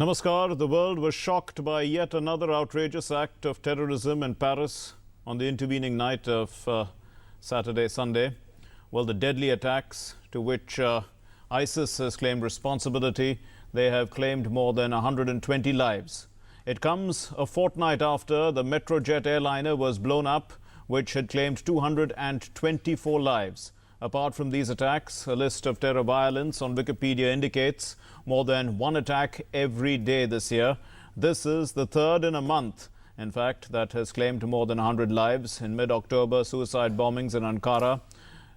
Namaskar. The world was shocked by yet another outrageous act of terrorism in Paris on the intervening night of Saturday, Sunday. Well, the deadly attacks to which ISIS has claimed responsibility, they have claimed more than 120 lives. It comes a fortnight after the Metrojet airliner was blown up, which had claimed 224 lives. Apart from these attacks, a list of terror violence on Wikipedia indicates more than one attack every day this year. This is the third in a month, in fact, that has claimed more than 100 lives. In mid-October, suicide bombings in Ankara,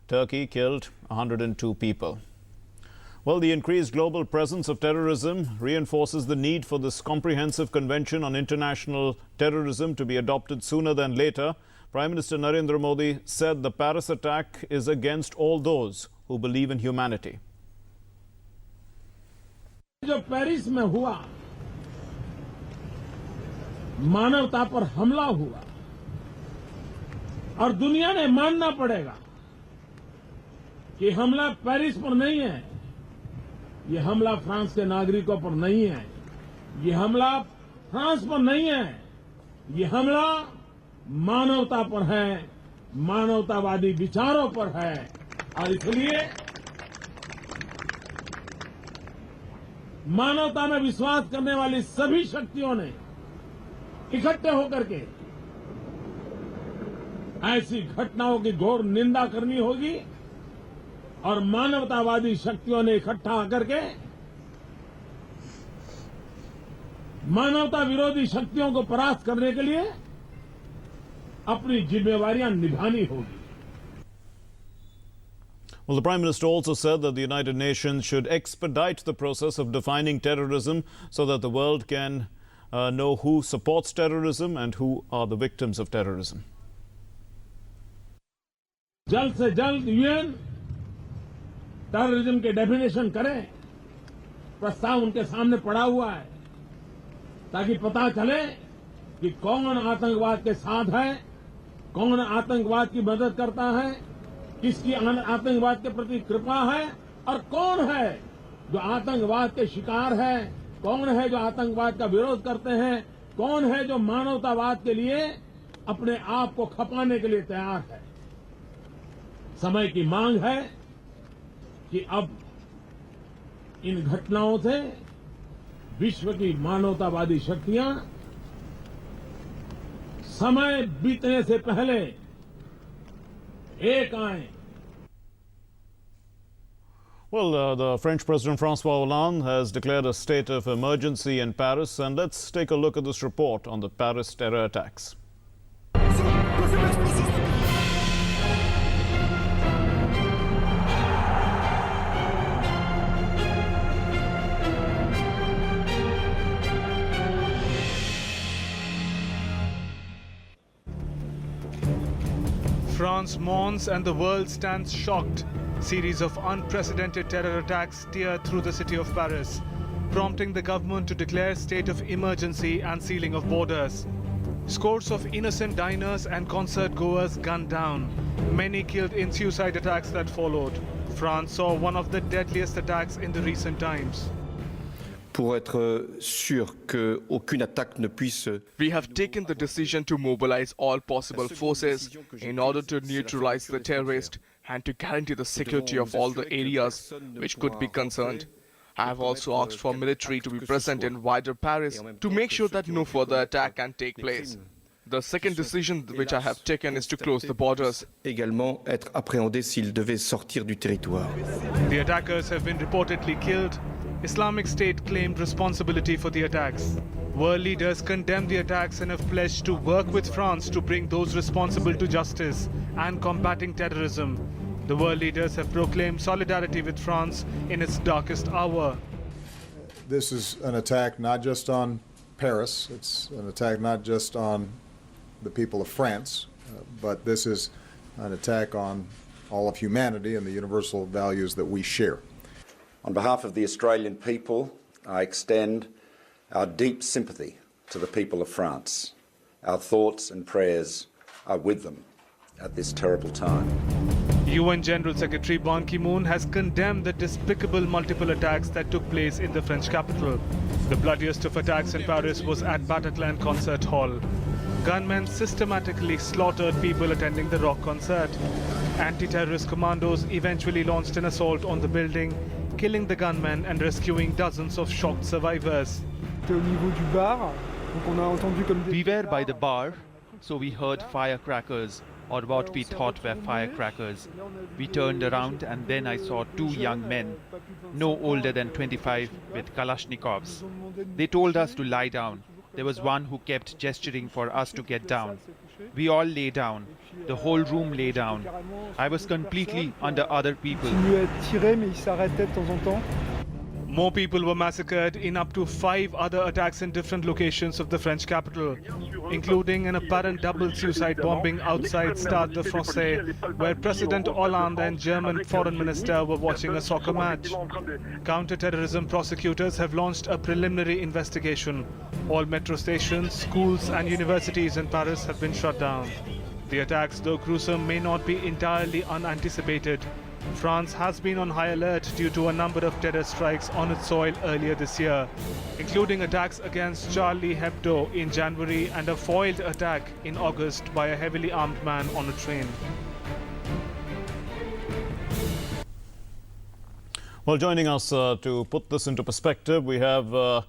Turkey killed 102 people. Well, the increased global presence of terrorism reinforces the need for this comprehensive convention on international terrorism to be adopted sooner than later. Prime Minister Narendra Modi said the Paris attack is against all those who believe in humanity. जो Paris में हुआ, मानवता पर हमला हुआ और दुनिया ने मानना पड़ेगा कि हमला पेरिस पर नहीं है, ये हमला फ्रांस के नागरिकों पर नहीं है, ये हमला फ्रांस पर नहीं है, ये हमला मानवता पर है, मानवतावादी विचारों पर है। और इसलिए मानवता में विश्वास करने वाली सभी शक्तियों ने इकट्ठे होकर के ऐसी घटनाओं की घोर निंदा करनी होगी और मानवतावादी शक्तियों ने इकट्ठा होकर के मानवता विरोधी शक्तियों को परास्त करने के लिए अपनी जिम्मेवारियां निभानी होगी। Well, the Prime Minister also said that the United Nations should expedite the process of defining terrorism so that the world can know who supports terrorism and who are the victims of terrorism. जल्द से जल्द UN terrorism के definition करे, प्रस्ताव उनके सामने पड़ा हुआ है ताकि पता चले कि कौन आतंकवाद के साथ है, कौन आतंकवाद की मदद करता है, किसकी आतंकवाद के प्रति कृपा है और कौन है जो आतंकवाद के शिकार है, कौन है जो आतंकवाद का विरोध करते हैं, कौन है जो मानवतावाद के लिए अपने आप को खपाने के लिए तैयार है। समय की मांग है कि अब इन घटनाओं से विश्व की मानवतावादी शक्तियां समय बीतने से पहले एक आए। Well, the French President François Hollande has declared a state of emergency in Paris, and let's take a look at this report on the Paris terror attacks. France mourns and the world stands shocked. Series of unprecedented terror attacks tear through the city of Paris, prompting the government to declare state of emergency and sealing of borders. Scores of innocent diners and concert goers gunned down. Many killed in suicide attacks that followed. France saw one of the deadliest attacks in the recent times. Pour être sûr qu'aucune attaque ne puisse... We have taken the decision to mobilize all possible forces in order to neutralize the terrorists and to guarantee the security of all the areas which could be concerned. I have also asked for military to be present in wider Paris to make sure that no further attack can take place. The second decision which I have taken is to close the borders. Également être appréhendé s'ils devaient sortir du territoire. The attackers have been reportedly killed. Islamic State claimed responsibility for the attacks. World leaders condemned the attacks and have pledged to work with France to bring those responsible to justice and combating terrorism. The world leaders have proclaimed solidarity with France in its darkest hour. This is an attack not just on Paris, it's an attack not just on the people of France, but this is an attack on all of humanity and the universal values that we share. On behalf of the Australian people, I extend our deep sympathy to the people of France. Our thoughts and prayers are with them at this terrible time. UN General Secretary Ban Ki-moon has condemned the despicable multiple attacks that took place in the French capital. The bloodiest of attacks in Paris was at Bataclan Concert Hall. Gunmen systematically slaughtered people attending the rock concert. Anti-terrorist commandos eventually launched an assault on the building, killing the gunmen and rescuing dozens of shocked survivors. We were by the bar, so we heard firecrackers, or what we thought were firecrackers. We turned around and then I saw two young men, no older than 25, with Kalashnikovs. They told us to lie down. There was one who kept gesturing for us to get down. We all lay down. The whole room lay down. I was completely under other people. More people were massacred in up to 5 other attacks in different locations of the French capital, including an apparent double suicide bombing outside Stade de Francais, where President Hollande and German Foreign Minister were watching a soccer match. Counter-terrorism prosecutors have launched a preliminary investigation. All metro stations, schools and universities in Paris have been shut down. The attacks, though gruesome, may not be entirely unanticipated. France has been on high alert due to a number of terror strikes on its soil earlier this year, including attacks against Charlie Hebdo in January and a foiled attack in August by a heavily armed man on a train. Well, joining us to put this into perspective, we have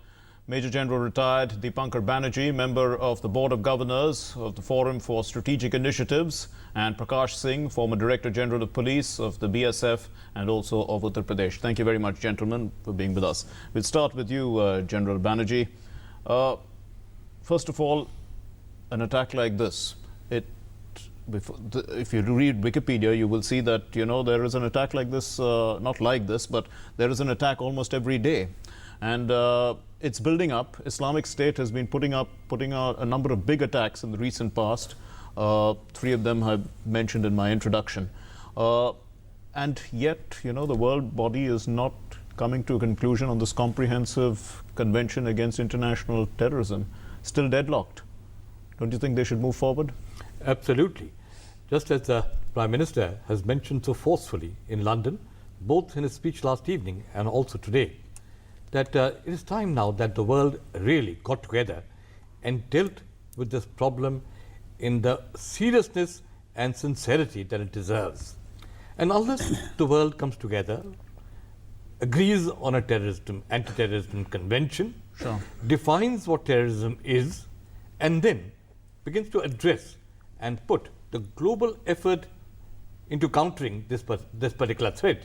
Major General retired Deepankar Banerjee, member of the Board of Governors of the Forum for Strategic Initiatives, and Prakash Singh, former Director General of Police of the BSF and also of Uttar Pradesh. Thank you very much, gentlemen, for being with us. We'll start with you, General Banerjee. First of all, an attack like this, if you read Wikipedia, you will see that, you know, there is an attack like this, not like this, but there is an attack almost every day. And it's building up. Islamic State has been putting out a number of big attacks in the recent past. 3 of them I've mentioned in my introduction. And yet, you know, the world body is not coming to a conclusion on this comprehensive convention against international terrorism. Still deadlocked. Don't you think they should move forward? Absolutely. Just as the Prime Minister has mentioned so forcefully in London, both in his speech last evening and also today, that it is time now that the world really got together and dealt with this problem in the seriousness and sincerity that it deserves. And unless the world comes together, agrees on a anti-terrorism convention, sure, defines what terrorism is, and then begins to address and put the global effort into countering this particular threat,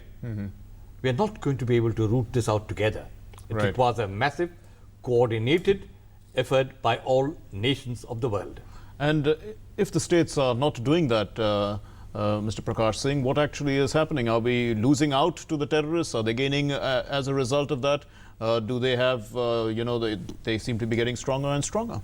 we are not going to be able to root this out together. It Right. requires a massive, coordinated effort by all nations of the world. And if the states are not doing that, Mr. Prakash Singh, what actually is happening? Are we losing out to the terrorists? Are they gaining as a result of that? Do they have, you know, they seem to be getting stronger and stronger?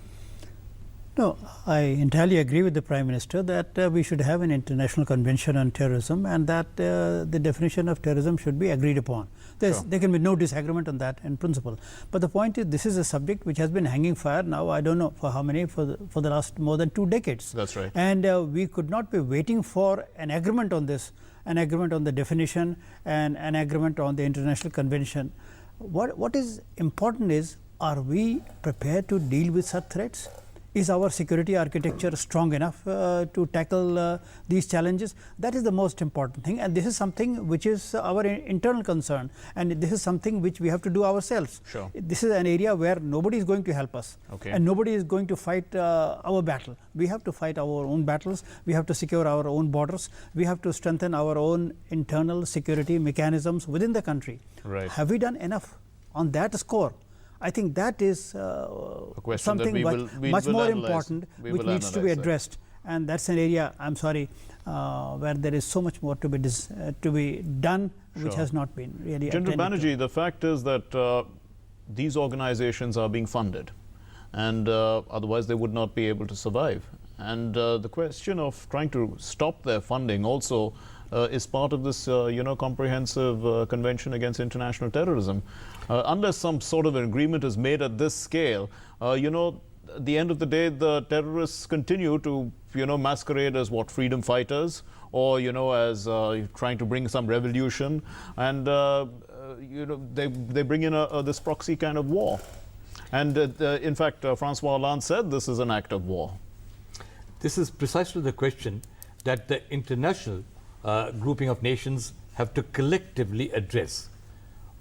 No, I entirely agree with the Prime Minister that we should have an international convention on terrorism, and that the definition of terrorism should be agreed upon. Sure. There can be no disagreement on that in principle. But the point is, this is a subject which has been hanging fire now, I don't know for how many, for the last more than 2 decades. That's right. And we could not be waiting for an agreement on this, an agreement on the definition and an agreement on the international convention. What is important is, are we prepared to deal with such threats? Is our security architecture strong enough to tackle these challenges? That is the most important thing, and this is something which is our internal concern, and this is something which we have to do ourselves. Sure. This is an area where nobody is going to help us, Okay. and nobody is going to fight our battle. We have to fight our own battles. We have to secure our own borders. We have to strengthen our own internal security mechanisms within the country. Right. Have we done enough on that score? I think that is question something that we much will more analyze. important, We which will needs to be analyze that. addressed. And that's an area, I'm sorry, where there is so much more to be done, which Sure. has not been really General attended to. Banerjee, the fact is that these organizations are being funded, and otherwise they would not be able to survive. And the question of trying to stop their funding also is part of this, you know, comprehensive convention against international terrorism. Unless some sort of an agreement is made at this scale, you know, at the end of the day, the terrorists continue to, masquerade as what, freedom fighters, or, as trying to bring some revolution. And, they bring in this proxy kind of war. And in fact, Francois Hollande said this is an act of war. This is precisely the question that the international grouping of nations have to collectively address.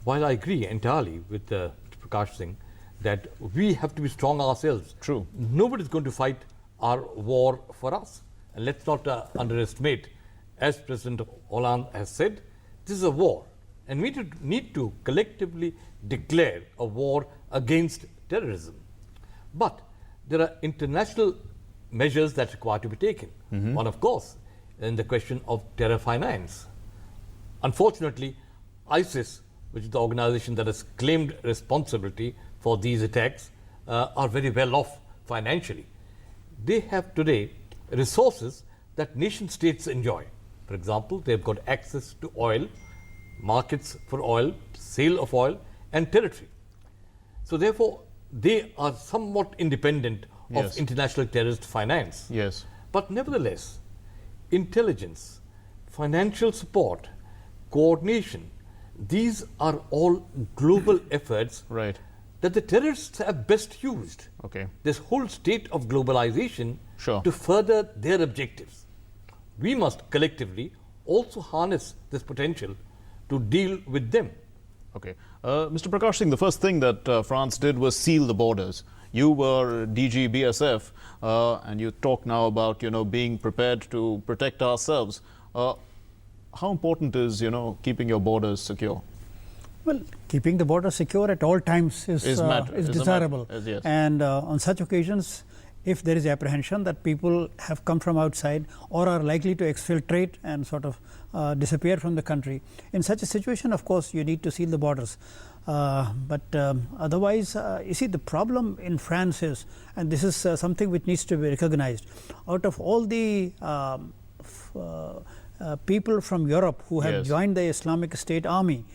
While I agree entirely with Mr. Prakash Singh that we have to be strong ourselves. True. Nobody is going to fight our war for us. And let's not underestimate, as President Hollande has said, this is a war. And we need to collectively declare a war against terrorism. But there are international measures that require to be taken. One, of course, in the question of terror finance. Unfortunately, ISIS, which is the organization that has claimed responsibility for these attacks, are very well off financially. They have today resources that nation states enjoy. For example, they've got access to oil, markets for oil, sale of oil, and territory. So therefore, they are somewhat independent of international terrorist finance. Yes. But nevertheless, intelligence, financial support, coordination, these are all global efforts Right. that the terrorists have best used. Okay. This whole state of globalization Sure. to further their objectives. We must collectively also harness this potential to deal with them. Okay. Mr. Prakash Singh, the first thing that France did was seal the borders. You were DG BSF, and you talk now about, being prepared to protect ourselves. How important is, keeping your borders secure? Well, keeping the border secure at all times is desirable. Yes. And on such occasions, if there is apprehension that people have come from outside or are likely to exfiltrate and sort of disappear from the country, in such a situation, of course, you need to seal the borders. But otherwise, you see, the problem in France is, and this is something which needs to be recognized, out of all the people from Europe who have Yes. joined the Islamic State army,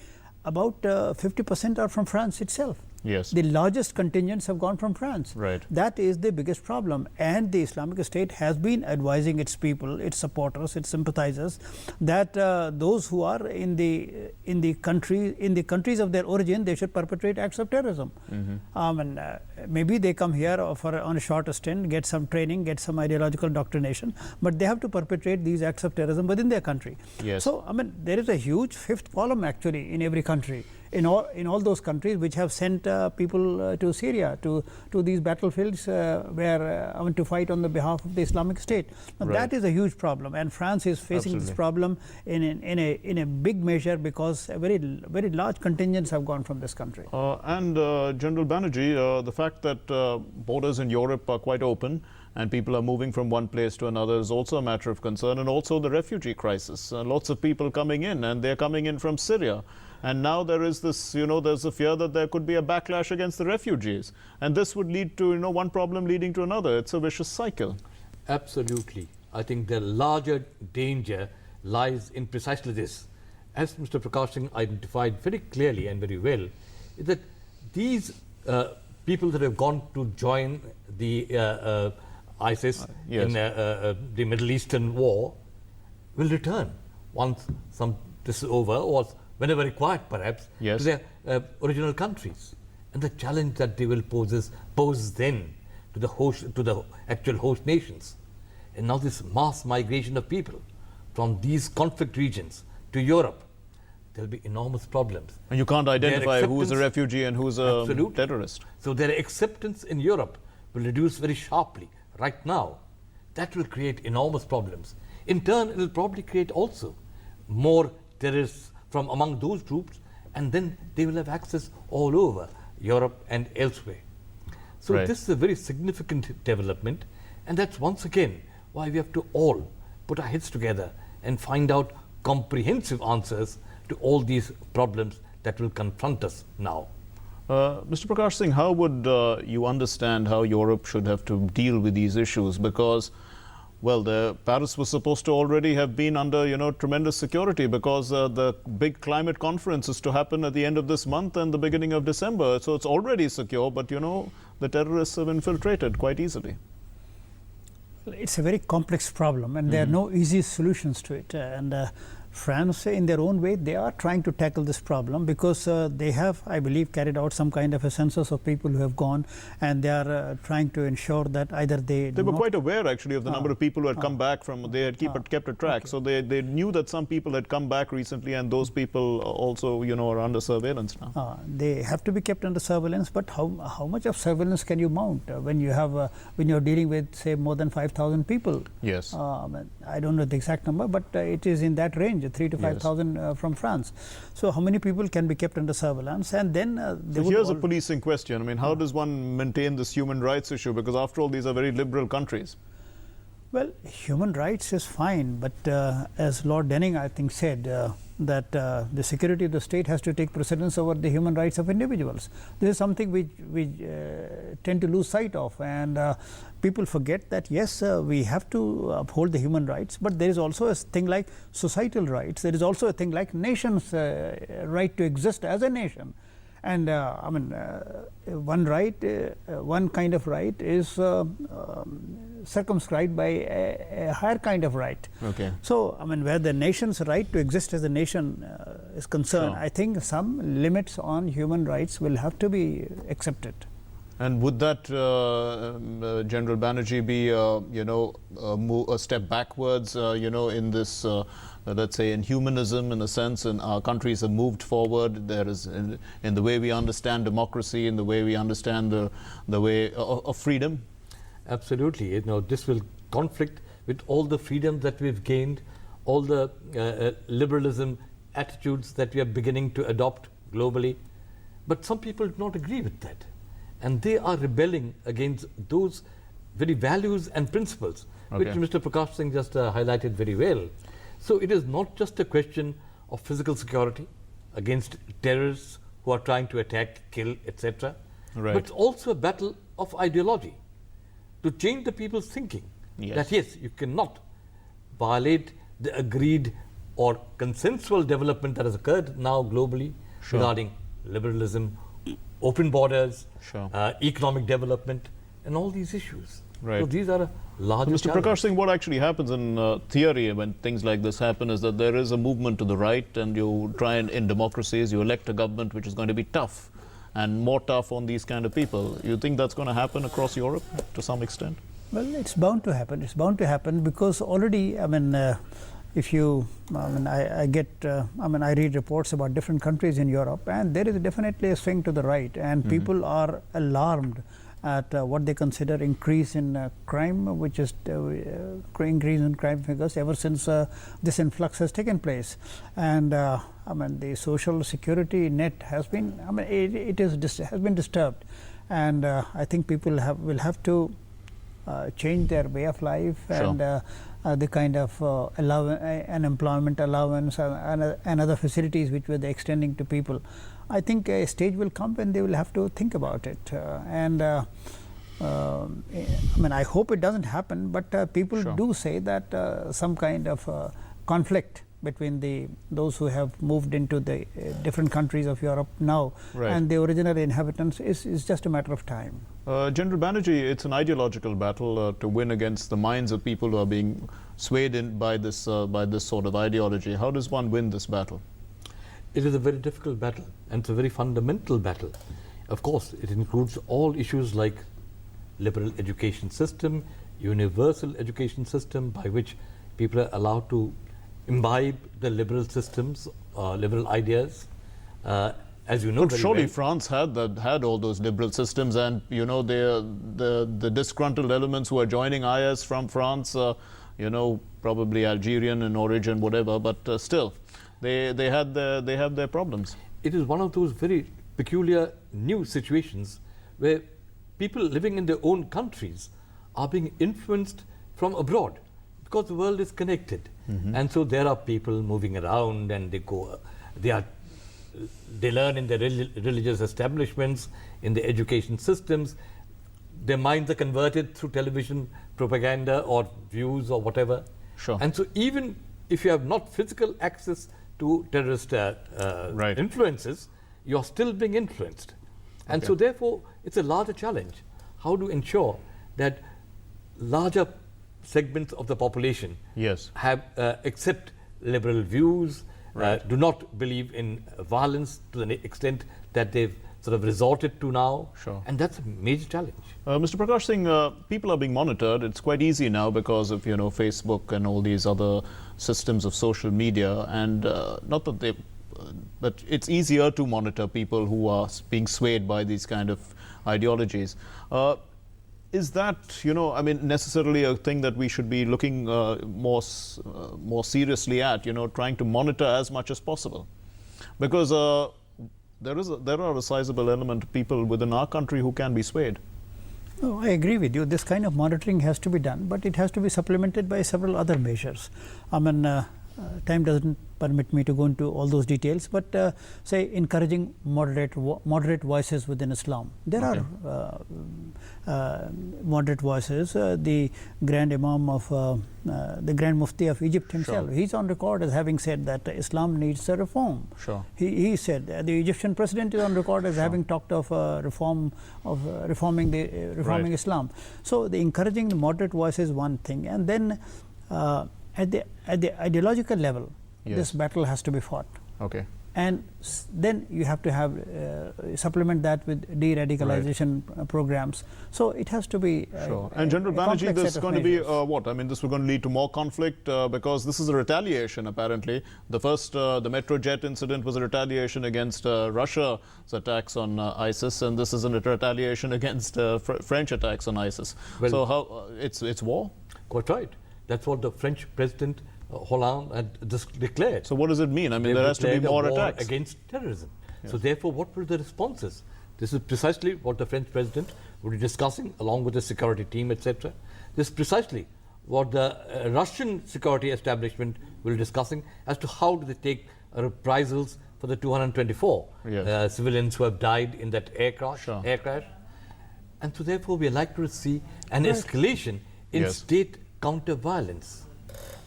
about 50% are from France itself. Yes. The largest contingents have gone from France. Right. That is the biggest problem. And the Islamic State has been advising its people, its supporters, its sympathizers, that those who are in the countries of their origin, they should perpetrate acts of terrorism. And maybe they come here on a short stint, get some training, get some ideological doctrination, but they have to perpetrate these acts of terrorism within their country. Yes. So, there is a huge fifth column actually in every country. In all those countries which have sent people to Syria, to these battlefields where to fight on the behalf of the Islamic State. Now, Right. that is a huge problem, and France is facing this Absolutely. problem in a big measure because very large contingents have gone from this country. And General Banerjee, the fact that borders in Europe are quite open and people are moving from one place to another is also a matter of concern, and also the refugee crisis. Lots of people coming in, and they're coming in from Syria. And now there is this, there's a fear that there could be a backlash against the refugees. And this would lead to, one problem leading to another. It's a vicious cycle. Absolutely. I think the larger danger lies in precisely this. As Mr. Prakash Singh identified very clearly and very well, is that these people that have gone to join the ISIS Yes. in the Middle Eastern war will return once this is over, or whenever required perhaps, Yes. to their original countries. And the challenge that they will pose then to the actual host nations. And now this mass migration of people from these conflict regions to Europe, there will be enormous problems. And you can't identify who is a acceptance- refugee and who's a Absolutely. terrorist. So their acceptance in Europe will reduce very sharply right now. That will create enormous problems. In turn, it will probably create also more terrorists from among those groups, and then they will have access all over Europe and elsewhere. So Right. this is a very significant development, and that's once again why we have to all put our heads together and find out comprehensive answers to all these problems that will confront us now. Mr. Prakash Singh, how would you understand how Europe should have to deal with these issues? Because, well, Paris was supposed to already have been under, tremendous security, because the big climate conference is to happen at the end of this month and the beginning of December. So it's already secure, but, the terrorists have infiltrated quite easily. It's a very complex problem, and there are no easy solutions to it. And France, in their own way, they are trying to tackle this problem because they have, I believe, carried out some kind of a census of people who have gone, and they are trying to ensure that either they were quite aware, actually, of the number of people who had come back from. They had kept a track, so they knew that some people had come back recently, and those people also, are under surveillance now. They have to be kept under surveillance, but how much of surveillance can you mount when you have when you're dealing with, say, more than 5,000 people? Yes. I don't know the exact number, but it is in that range. 3,000 to 5,000 from France. So how many people can be kept under surveillance? And then so here's a policing question. I mean, how does one maintain this human rights issue? Because after all, these are very liberal countries. Well, human rights is fine, but as Lord Denning, I think, said that the security of the state has to take precedence over the human rights of individuals. This is something we tend to lose sight of, and people forget that yes, we have to uphold the human rights, but there is also a thing like societal rights. There is also a thing like nations' right to exist as a nation. And one kind of right is circumscribed by a higher kind of right. Okay. So, where the nation's right to exist as a nation is concerned, Sure. I think some limits on human rights will have to be accepted. And would that, General Banerjee, be, a step backwards, in this, let's say, in humanism, in a sense, and our countries have moved forward. There is, in the way we understand democracy, in the way we understand the way of freedom? Absolutely. This will conflict with all the freedoms that we've gained, all the liberalism attitudes that we are beginning to adopt globally. But some people do not agree with that. And they are rebelling against those very values and principles, which Mr. Prakash Singh just highlighted very well. So it is not just a question of physical security against terrorists who are trying to attack, kill, etc. Right. But it's also a battle of ideology to change the people's thinking. Yes. That yes, you cannot violate the agreed or consensual development that has occurred now globally regarding liberalism, open borders, economic development, and all these issues. Right. So these are a larger Mr. Prakash Singh, what actually happens in theory when things like this happen is that there is a movement to the right, and you try and, in democracies, you elect a government which is going to be tough and more tough on these kind of people. You think that's going to happen across Europe to some extent? Well, it's bound to happen. It's bound to happen because already, if you, I read reports about different countries in Europe, and there is definitely a swing to the right, and people are alarmed at what they consider increase in crime, which is increase in crime figures ever since this influx has taken place. And the social security net has been, has been disturbed, and I think people will have to change their way of life and the kind of unemployment allowance and other facilities which were extending to people. I think a stage will come when they will have to think about it. I hope it doesn't happen, but people do say that some kind of conflict between those who have moved into the different countries of Europe now and the original inhabitants is just a matter of time. General Banerjee, it's an ideological battle to win against the minds of people who are being swayed in by this sort of ideology. How does one win this battle? It is a very difficult battle, and it's a very fundamental battle. Of course, it includes all issues like liberal education system, universal education system, by which people are allowed to imbibe the liberal systems, liberal ideas. As you know, but surely France had all those liberal systems, and the disgruntled elements who are joining IS from France, probably Algerian in origin, whatever, but still. They have their problems. It is one of those very peculiar new situations where people living in their own countries are being influenced from abroad because the world is connected. And so there are people moving around, and they learn in their religious establishments, in the education systems. Their minds are converted through television propaganda or views or whatever. And so even if you have not physical access to terrorist influences, you are still being influenced. And so therefore, it's a larger challenge. how to ensure that larger segments of the population Yes. have accept liberal views, do not believe in violence to the extent that they've sort of resorted to now. Sure. And that's a major challenge. Mr. Prakash Singh, people are being monitored. It's quite easy now because of, you know, Facebook and all these other systems of social media, and not that they, but it's easier to monitor people who are being swayed by these kind of ideologies. Is that, you know, I mean, necessarily a thing that we should be looking more seriously at, you know, trying to monitor as much as possible? Because there are a sizable element of people within our country who can be swayed. No, I agree with you. This kind of monitoring has to be done, but it has to be supplemented by several other measures. I mean, time doesn't permit me to go into all those details, but say encouraging moderate voices within Islam. There are moderate voices. The Grand Imam of the Grand Mufti of Egypt himself, Sure. he's on record as having said that Islam needs a reform. Sure. He said the Egyptian president is on record as having talked of reforming Right. Islam. So the encouraging the moderate voice is one thing, and then at the ideological level, Yes. this battle has to be fought. Okay. And then you have to have supplement that with de-radicalization programs. So it has to be Sure. And General Banerjee, this is going to be what? I mean, this is going to lead to more conflict because this is a retaliation, apparently. The first, the Metrojet incident was a retaliation against Russia's attacks on ISIS, and this is a retaliation against French attacks on ISIS. Well, so how it's war? Quite right. That's what the French President Hollande had declared. So what does it mean? I mean, there has to be declared more a war attacks against terrorism. So therefore, what were the responses? This is precisely what the French President will be discussing along with the security team, etc. This is precisely what the Russian security establishment will be discussing as to how do they take reprisals for the 224 Yes. civilians who have died in that air crash. Sure. And so therefore, we are likely to see an escalation in Yes. state counter-violence.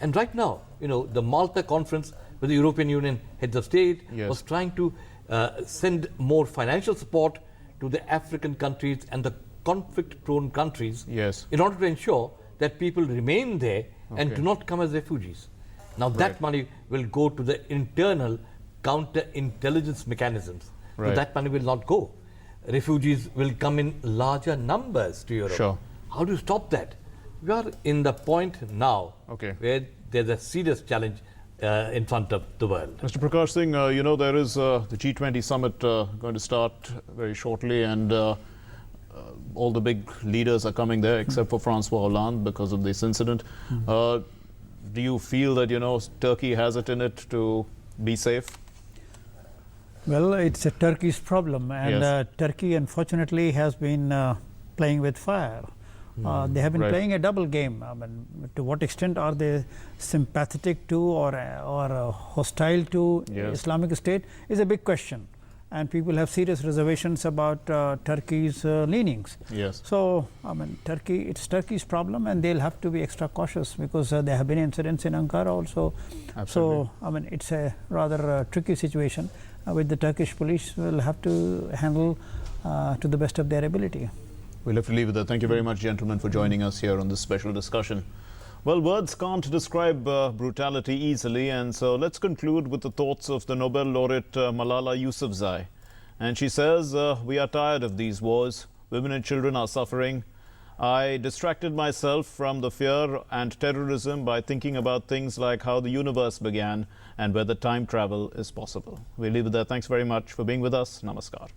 And right now, you know, the Malta conference with the European Union heads of state Yes. was trying to send more financial support to the African countries and the conflict-prone countries Yes. in order to ensure that people remain there and Okay. do not come as refugees. Now that money will go to the internal counter-intelligence mechanisms. So Right. that money will not go. Refugees will come in larger numbers to Europe. Sure. How do you stop that? We are in the point now where there's a serious challenge in front of the world. Mr. Prakash Singh, you know, there is the G20 summit going to start very shortly, and all the big leaders are coming there except for Francois Hollande because of this incident. Do you feel that, you know, Turkey has it in it to be safe? Well, it's a Turkey's problem, and Yes. Turkey unfortunately has been playing with fire. They have been Right. playing a double game. I mean, to what extent are they sympathetic to or hostile to Yes. Islamic State is a big question, and people have serious reservations about Turkey's leanings. Yes. So, I mean, it's Turkey's problem, and they'll have to be extra cautious because there have been incidents in Ankara also. Absolutely. So, I mean, it's a rather tricky situation which the Turkish police will have to handle to the best of their ability. We'll have to leave it there. Thank you very much, gentlemen, for joining us here on this special discussion. Well, words can't describe brutality easily, and so let's conclude with the thoughts of the Nobel laureate Malala Yousafzai. And she says, we are tired of these wars. Women and children are suffering. I distracted myself from the fear and terrorism by thinking about things like how the universe began and whether time travel is possible. We'll leave it there. Thanks very much for being with us. Namaskar.